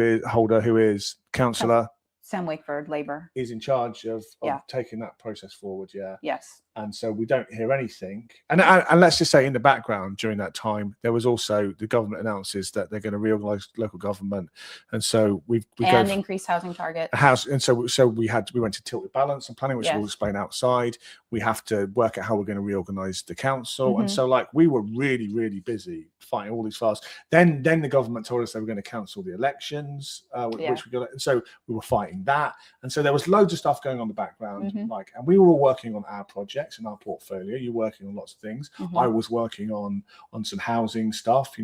is councillor Sam Wakeford, Labour, is in charge of taking that process forward. Yeah. Yes. And so we don't hear anything. And let's just say in the background during that time, there was also the government announces that they're going to reorganise local government, and so we increase housing target. And so we went to tilted balance and planning, which we'll explain outside. We have to work out how we're going to reorganise the council, and so we were really, really busy fighting all these files. Then the government told us they were going to cancel the elections, which we got. And so we were fighting that, and so there was loads of stuff going on in the background, and we were all working on our projects in our portfolio. You're working on lots of things. I was working on some housing stuff,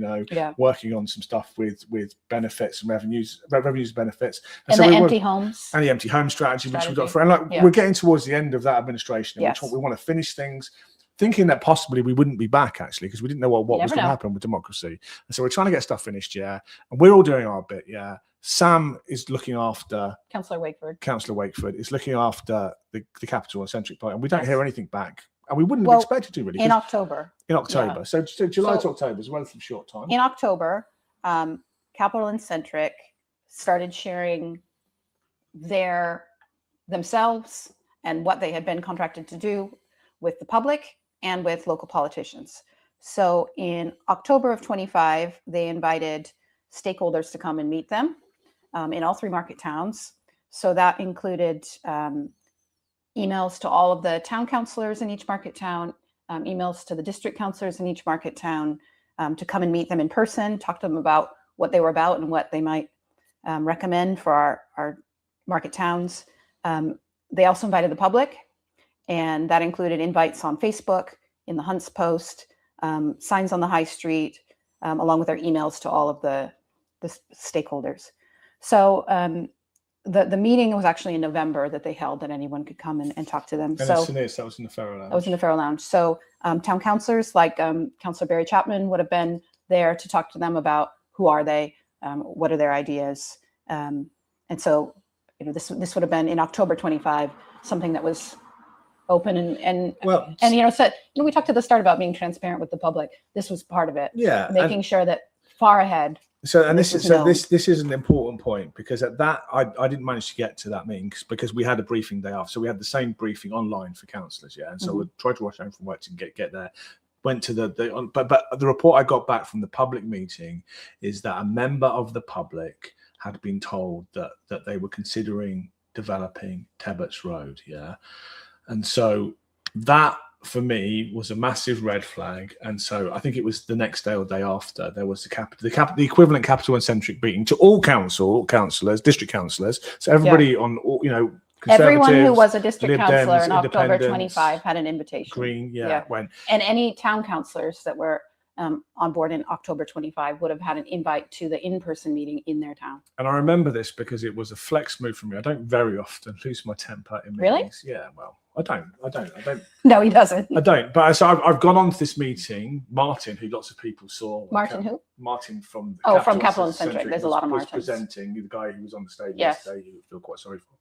working on some stuff with benefits and revenues benefits, and the empty homes and the empty home strategy. Which we got for, and we're getting towards the end of that administration. We want to finish things. thinking that possibly we wouldn't be back, actually, because we didn't know what was going to know. happen with democracy. And so we're trying to get stuff finished, yeah. And we're all doing our bit, yeah. Sam is looking after Councillor Wakeford. Councillor Wakeford is looking after the Capital and Centric part, and we don't hear anything back. And we wouldn't have expected to, really. In October. In October. Yeah. So July to October is a relatively short time. In October, Capital and Centric started sharing themselves and what they had been contracted to do with the public and with local politicians. So in October of 25, they invited stakeholders to come and meet them in all 3 market towns. So that included emails to all of the town councillors in each market town, emails to the district councillors in each market town to come and meet them in person, talk to them about what they were about and what they might recommend for our market towns. They also invited the public, and that included invites on Facebook, in the Hunts Post, signs on the high street, along with our emails to all of the stakeholders. So the meeting was actually in November that they held, that anyone could come and talk to them. And so that was in the Farrow Lounge. That was in the Farrow Lounge. So town councillors like Councillor Barry Chapman would have been there to talk to them about who are they, what are their ideas, and so this would have been in October 25, something that was open and said, we talked at the start about being transparent with the public. This was part of it. Yeah, making sure that far ahead. So this is an important point, because at that I didn't manage to get to that meeting because we had a briefing day off. So we had the same briefing online for councillors, yeah. And so we tried to rush home from work to get there. Went to but the report I got back from the public meeting is that a member of the public had been told that they were considering developing Tebbutts Road, yeah. And so that, for me, was a massive red flag. And so I think it was the next day or day after, there was the equivalent Capital and Centric meeting to all councillors, district councillors. So everybody on, everyone who was a district councillor in October 25 had an invitation. Green, and any town councillors that were on board in October 25 would have had an invite to the in-person meeting in their town. And I remember this because it was a flex move for me. I don't very often lose my temper in meetings. Really? Yeah, well, I don't. No, he doesn't. I don't. But so I've gone on to this meeting. Martin, who lots of people saw. Martin who? Martin from from Capital and Centric. There's a lot of Martins. Presenting, the guy who was on the stage yesterday, who I feel quite sorry for.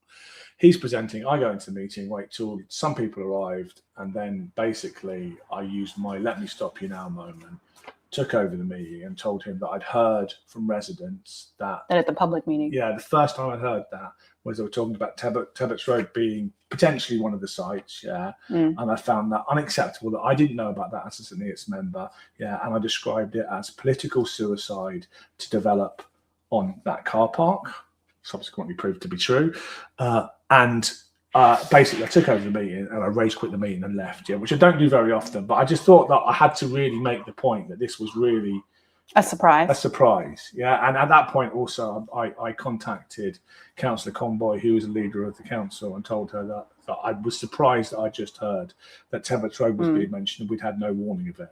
He's presenting. I go into the meeting, wait till some people arrived, and then basically I used my "let me stop you now" moment, took over the meeting and told him that I'd heard from residents that at the public meeting. Yeah, the first time I'd heard that was they were talking about Tebbutts Road being potentially one of the sites, and I found that unacceptable, that I didn't know about that as a NEATS member, and I described it as political suicide to develop on that car park, subsequently proved to be true, basically I took over the meeting and I rage quit the meeting and left, which I don't do very often, but I just thought that I had to really make the point that this was really a surprise. And at that point also I contacted Councillor Conboy, who was a leader of the council, and told her that I was surprised that I just heard that Tebbutts Road was being mentioned and we'd had no warning of it.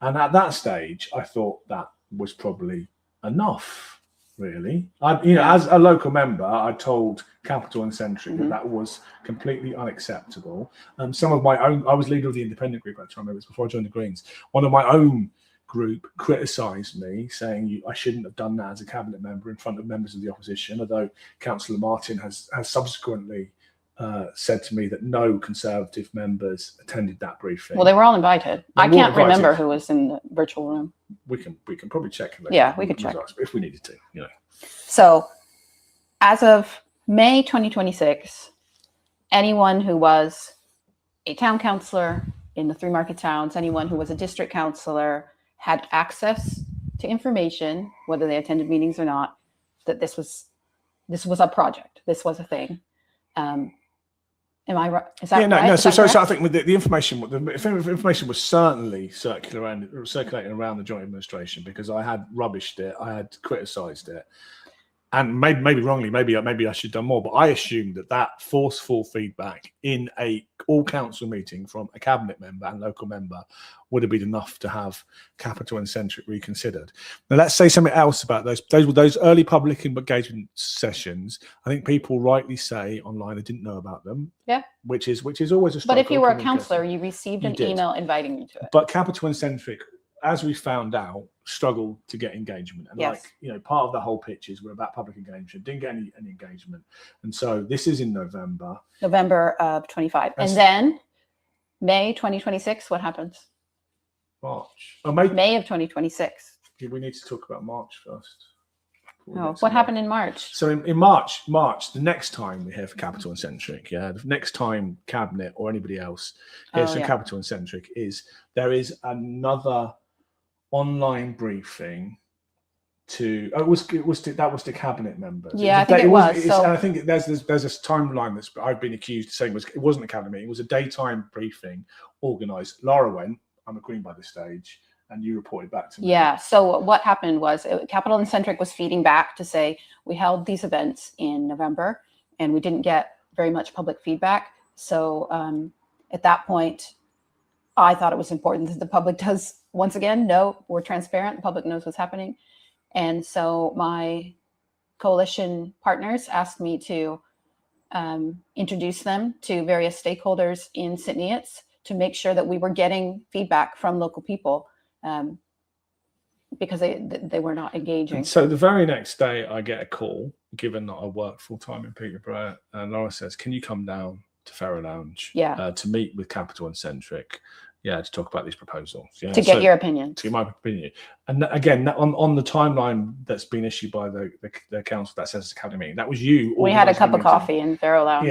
And at that stage I thought that was probably enough, really. As a local member, I told Capital and Centric that was completely unacceptable. Some of my own, I was leader of the independent group at the time, it was before I joined the Greens. One of my own group criticised me, saying I shouldn't have done that as a cabinet member in front of members of the opposition, although Councillor Martin has subsequently said to me that no Conservative members attended that briefing. Well, they were all invited. I can't remember who was in the virtual room. We can probably check. Yeah, we could check if we needed to. So, as of May 2026, anyone who was a town councillor in the 3 market towns, anyone who was a district councillor, had access to information, whether they attended meetings or not, that this was a project. This was a thing. Am I right? Is that right? No. So I think with the information was certainly circulating around the Joint Administration, because I had rubbished it, I had criticised it, and maybe wrongly, maybe I should have done more, but I assumed that forceful feedback in a all council meeting from a cabinet member and local member would have been enough to have Capital and Centric reconsidered. Now let's say something else about those early public engagement sessions. I think people rightly say online they didn't know about them. Yeah. Which is always a struggle. But if you were a councillor, you received an email inviting you to it. But Capital and Centric, as we found out, struggled to get engagement. And yes. Part of the whole pitch is we're about public engagement, didn't get any engagement. And so this is in November of 25. And then May 2026, what happens? March. May of 2026. We need to talk about March first. Oh, what happened in March? So in March, the next time we hear from Capital and Centric, the next time Cabinet or anybody else hears from Capital and Centric there is another online briefing to that was to cabinet members. Yeah, I think it was. And I think there's this timeline that's I've been accused of saying it wasn't a cabinet meeting, it was a daytime briefing organised. Lara went, I'm agreeing by this stage, and you reported back to me. Yeah. So what happened was Capital and Centric was feeding back to say we held these events in November and we didn't get very much public feedback. So at that point, I thought it was important that the public does once again know we're transparent. The public knows what's happening. And so my coalition partners asked me to introduce them to various stakeholders in St. Neots to make sure that we were getting feedback from local people because they were not engaging. And so the very next day I get a call, given that I work full-time in Peterborough, and Laura says, can you come down to Ferro Lounge to meet with Capital and Centric? To talk about these proposals. Yeah, to get your opinion. To get my opinion. And again, on the timeline that's been issued by the council that says it's a cabinet meeting, that was you. We had a cup of coffee in Ferro Lounge.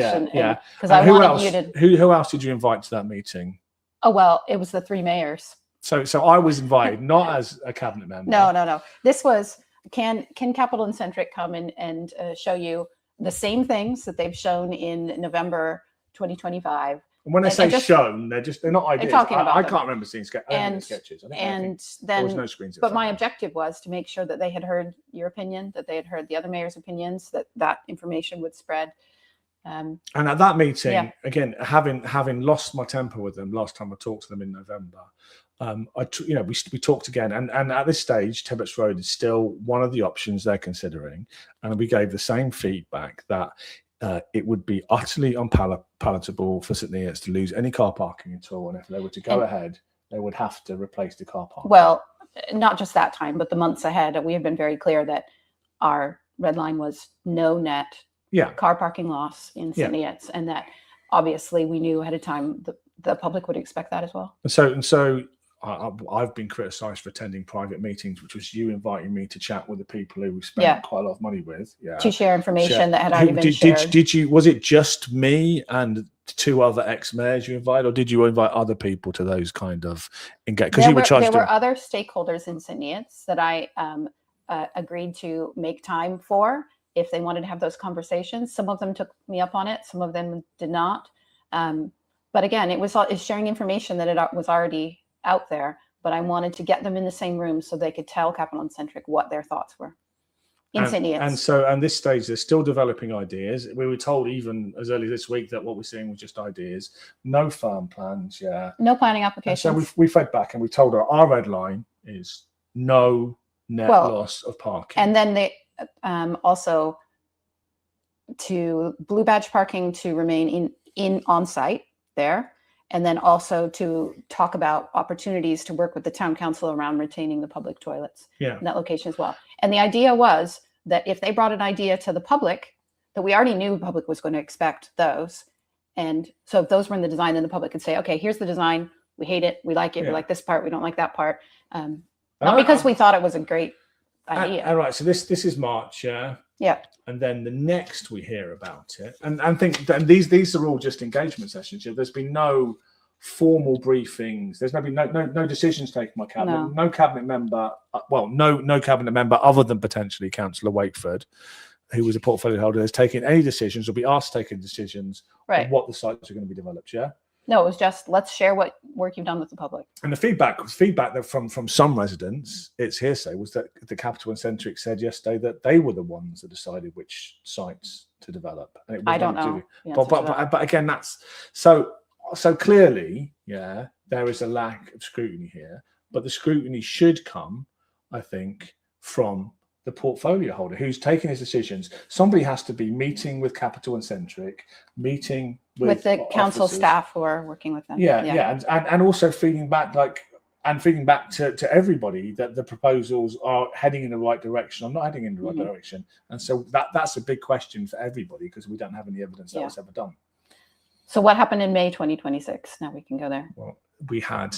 Because I wanted you to. Who else did you invite to that meeting? Oh, well, it was the three mayors. So I was invited, not as a cabinet member. No. This was, can Capital and Centric come and show you the same things that they've shown in November 2025. And when I say shown, they're not ideas. I can't remember seeing sketches. Then there was no screens. But my objective was to make sure that they had heard your opinion, that they had heard the other mayor's opinions, that information would spread. And at that meeting, again, having lost my temper with them last time I talked to them in November, we talked again, and at this stage, Tebbutts Road is still one of the options they're considering, and we gave the same feedback that it would be utterly unpalatable for St. Neots to lose any car parking at all, and if they were to go ahead, they would have to replace the car park. Well, not just that time, but the months ahead, we have been very clear that our red line was no net car parking loss in St. Neots, and that obviously we knew ahead of time the public would expect that as well. So I've been criticised for attending private meetings, which was you inviting me to chat with the people who we spent quite a lot of money with. To share information that had already been shared. Did you? Was it just me and two other ex-mayors you invited, or did you invite other people to those kind of engage? Because you were charged. There were other stakeholders in St. Neots that I agreed to make time for if they wanted to have those conversations. Some of them took me up on it. Some of them did not. But again, it's sharing information that it was already out there, but I wanted to get them in the same room so they could tell Capital and Centric what their thoughts were in St. Neots. And so, at this stage, they're still developing ideas. We were told even as early this week that what we're seeing was just ideas, no firm plans. No planning applications. And so we fed back and we told her our red line is no net loss of parking. And then they also to blue badge parking to remain in on site there. And then also to talk about opportunities to work with the town council around retaining the public toilets in that location as well. And the idea was that if they brought an idea to the public, that we already knew the public was going to expect those. And so if those were in the design, then the public could say, okay, here's the design. We hate it. We like it. We like this part. We don't like that part. Not because we thought it was a great idea. All right. So this is March. Yeah. And then the next we hear about it, and these are all just engagement sessions. There's been no formal briefings. There's been no decisions taken by cabinet. No cabinet member. No cabinet member other than potentially Councillor Wakeford, who was a portfolio holder, has taken any decisions or be asked to take any decisions on what the sites are going to be developed. No, it was just let's share what work you've done with the public. And the feedback that from some residents, it's hearsay, was that the Capital and Centric said yesterday that they were the ones that decided which sites to develop. And it was I don't not to know. do- the answer to that. But again, that's so clearly, yeah, there is a lack of scrutiny here. But the scrutiny should come, I think, from the portfolio holder who's taking his decisions. Somebody has to be meeting with Capital and Centric, meeting with the council officers. staff who are working with them. And also feeding back to everybody that the proposals are heading in the right direction or not heading in the right direction. And so that's a big question for everybody, because we don't have any evidence that was ever done. So what happened in May 2026? Now we can go there. Well, we had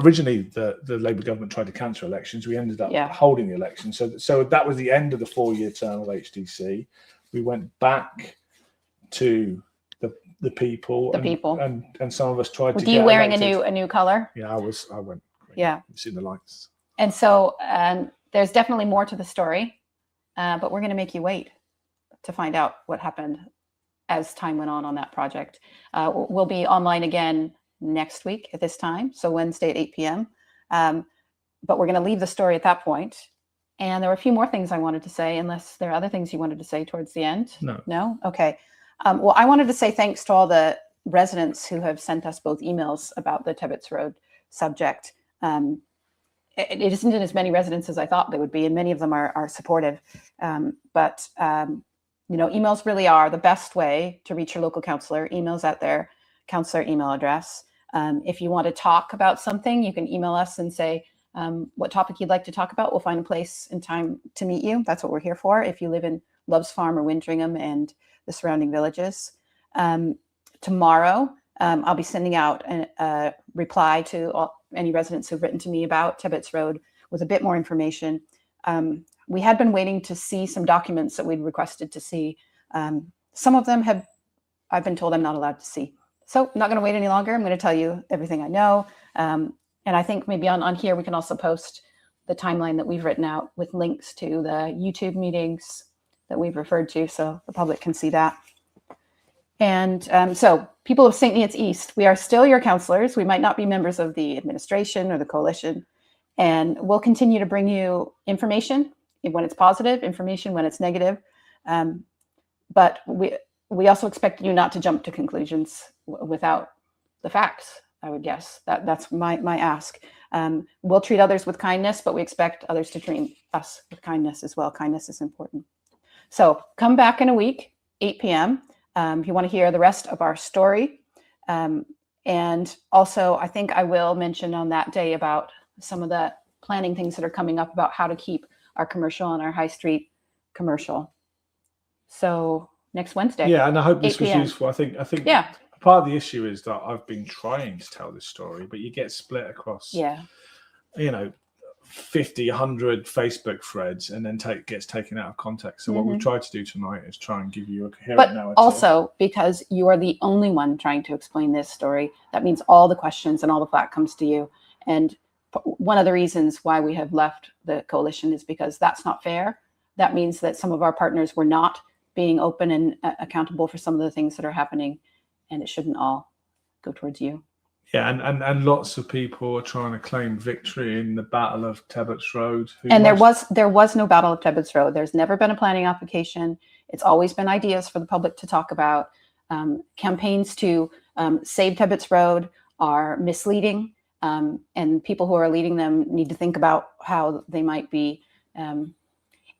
originally the Labour government tried to cancel elections. We ended up holding the election. So that was the end of the 4-year term of HDC. We went back to the people. And some of us tried to. Were you wearing a new color? Yeah, I went. Yeah, you've seen the lights. And so there's definitely more to the story, but we're going to make you wait to find out what happened as time went on that project. We'll be online again next week at this time, so Wednesday at 8 p.m. But we're going to leave the story at that point. And there were a few more things I wanted to say, unless there are other things you wanted to say towards the end. No? Okay. Well, I wanted to say thanks to all the residents who have sent us both emails about the Tebbutts Road subject. It isn't in as many residents as I thought they would be, and many of them are supportive. But emails really are the best way to reach your local councillor. Emails at their councillor email address. If you want to talk about something, you can email us and say what topic you'd like to talk about. We'll find a place and time to meet you. That's what we're here for. If you live in Loves Farm or Wintringham and the surrounding villages. Tomorrow, I'll be sending out a reply to any residents who've written to me about Tebbutts Road with a bit more information. We had been waiting to see some documents that we'd requested to see. Some of them I've been told I'm not allowed to see. So I'm not going to wait any longer. I'm going to tell you everything I know. And I think maybe on here, we can also post the timeline that we've written out with links to the YouTube meetings that we've referred to, so the public can see that. And so people of St. Neots East, we are still your councillors. We might not be members of the administration or the coalition, and we'll continue to bring you information when it's positive, information when it's negative. But we also expect you not to jump to conclusions without the facts, I would guess. That's my ask. We'll treat others with kindness, but we expect others to treat us with kindness as well. Kindness is important. So come back in a week, 8 p.m. If you want to hear the rest of our story. And also, I think I will mention on that day about some of the planning things that are coming up about how to keep our commercial and our high street commercial. So next Wednesday. Yeah, and I hope this was 8 p.m. useful. I think part of the issue is that I've been trying to tell this story, but you get split across 50, 100 Facebook threads, and then gets taken out of context. So what we've tried to do tonight is try and give you a coherent narrative. But also, because you are the only one trying to explain this story, that means all the questions and all the flack comes to you. And one of the reasons why we have left the coalition is because that's not fair. That means that some of our partners were not being open and accountable for some of the things that are happening, and it shouldn't all go towards you. Yeah, and lots of people are trying to claim victory in the Battle of Tebbutts Road. And there was no Battle of Tebbutts Road. There's never been a planning application. It's always been ideas for the public to talk about. Campaigns to save Tebbutts Road are misleading, and people who are leading them need to think about how they might be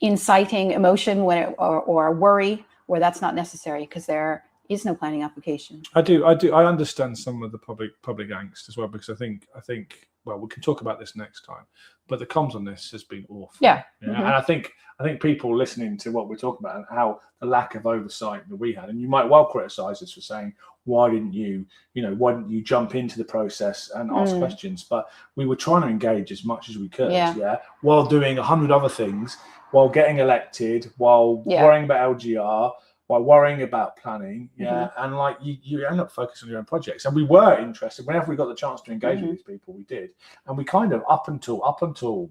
inciting emotion or worry where that's not necessary, because there is no planning application. I understand some of the public angst as well, because I think well, we can talk about this next time, but the comms on this has been awful. And I think people listening to what we're talking about and how the lack of oversight that we had, and you might well criticize us for saying, why didn't you jump into the process and ask questions? But we were trying to engage as much as we could, while doing 100 other things, while getting elected, while worrying about LGR, while worrying about planning, and like you end up focusing on your own projects. And we were interested whenever we got the chance to engage with these people, we did. And we kind of up until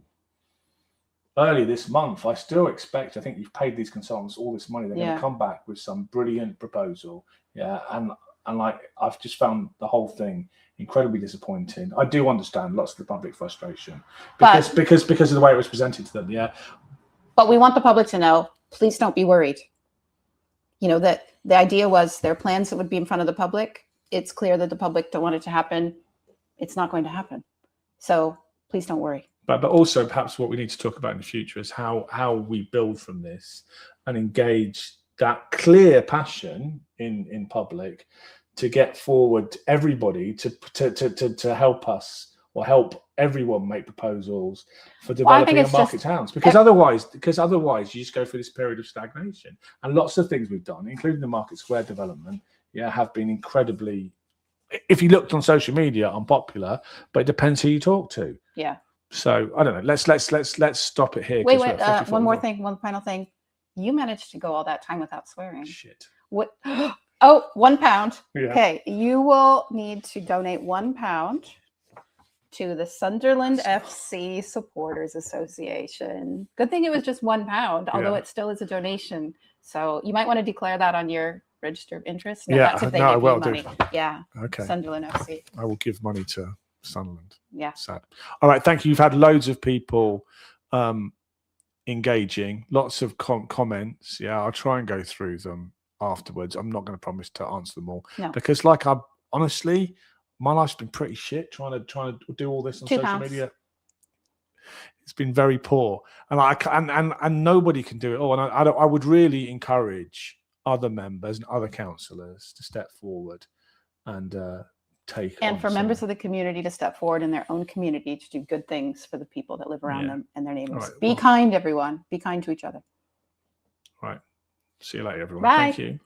early this month, I still expect. I think you've paid these consultants all this money. They're going to come back with some brilliant proposal, and And like, I've just found the whole thing incredibly disappointing. I do understand lots of the public frustration because of the way it was presented to them. Yeah. But we want the public to know, please don't be worried. You know, that the idea was their plans that would be in front of the public. It's clear that the public don't want it to happen. It's not going to happen. So please don't worry. But also perhaps what we need to talk about in the future is how we build from this and engage that clear passion in public to get forward everybody to help us or help everyone make proposals for developing a market towns. Because otherwise you just go through this period of stagnation. And lots of things we've done, including the Market Square development, have been incredibly, if you looked on social media, unpopular, but it depends who you talk to. Yeah. So I don't know. Let's stop it here. Wait, one more thing, one final thing. You managed to go all that time without swearing. Shit. What? Oh, £1. Yeah. Okay, you will need to donate £1 to the Sunderland FC Supporters Association. Good thing it was just £1, although it still is a donation. So you might want to declare that on your register of interest. No, that's if they give you money. Yeah. Okay. Sunderland FC. I will give money to Sunderland. Yeah. Sad. All right. Thank you. You've had loads of people engaging, lots of comments. Yeah, I'll try and go through them afterwards. I'm not going to promise to answer them all because, like, honestly, my life's been pretty shit trying to do all this on social media. It's been very poor, and nobody can do it all. And I would really encourage other members and other councillors to step forward and for members of the community to step forward in their own community to do good things for the people that live around them and their neighbors. Right, be kind, everyone. Be kind to each other. Right. See you later, everyone. Bye. Thank you.